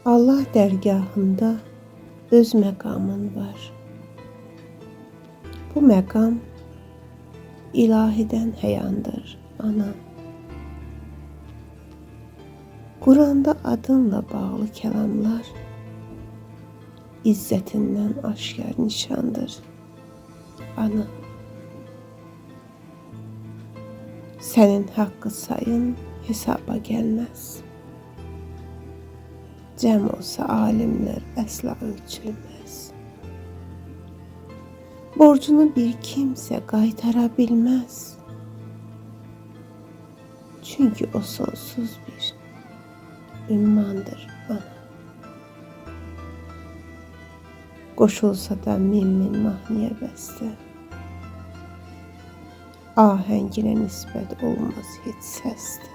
Allah dərgahında öz məqamın var. Bu məqam ilahidən həyandır, ana. Quranda adınla bağlı kəlamlar İzzətindən aşkar nişandır, ana. Sənin haqqı sayın hesaba gəlməz. Cəm olsa alimlər əsla ölçülməz. Borcunu bir kimsə qaytara bilməz. Çünki o sonsuz bir ümmandır, ana. Qoşulsa da min mahnıya bəstə, ahənginə nisbət olmaz heç səsdə.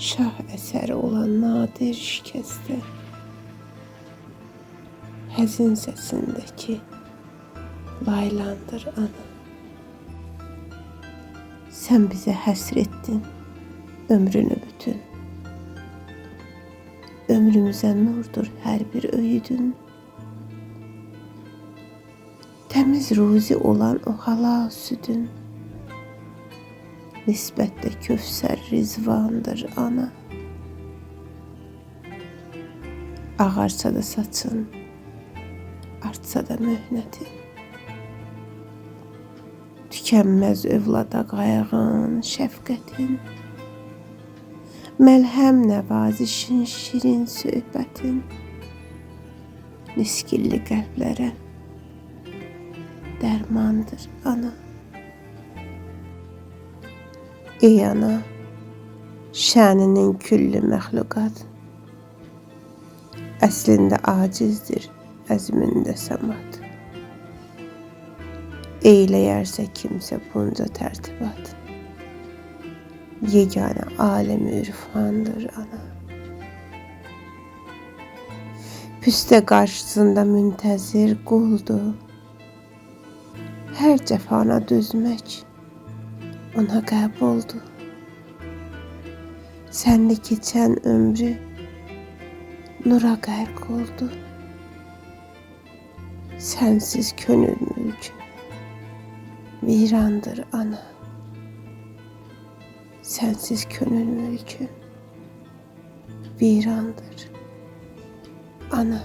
Şah əsəri olan nadir şikəstə, həzin səsindəki laylandır, ana. Sən bizə həsr etdin ömrünü bütün. Ömrümüzə nurdur hər bir öyüdün. Təmiz ruzi olan o halal südün nisbətdə kövsər rizvandır, ana. Ağarsa da saçın, artsa da möhnətin, tükənməz övlada qayğın, şəfqətin, məlhəm nəvazişin, şirin söhbətin, miskilli qəlblərə dərmandır, ana. Ey ana, şəninin küllü məxluqat əslində acizdir, əzmində səmat. Eyləyərsə kimsə bunca tərtibat, yeganə alemi ürfandır, ana. Püstə qarşısında müntəzir quldur, hər cəfana dözmək ona qəbuldur. Sənli keçən ömrü nura qərq oldu. Sənsiz könül mülkü virandır, ana. Sənsiz könül mülkü virandır, ana.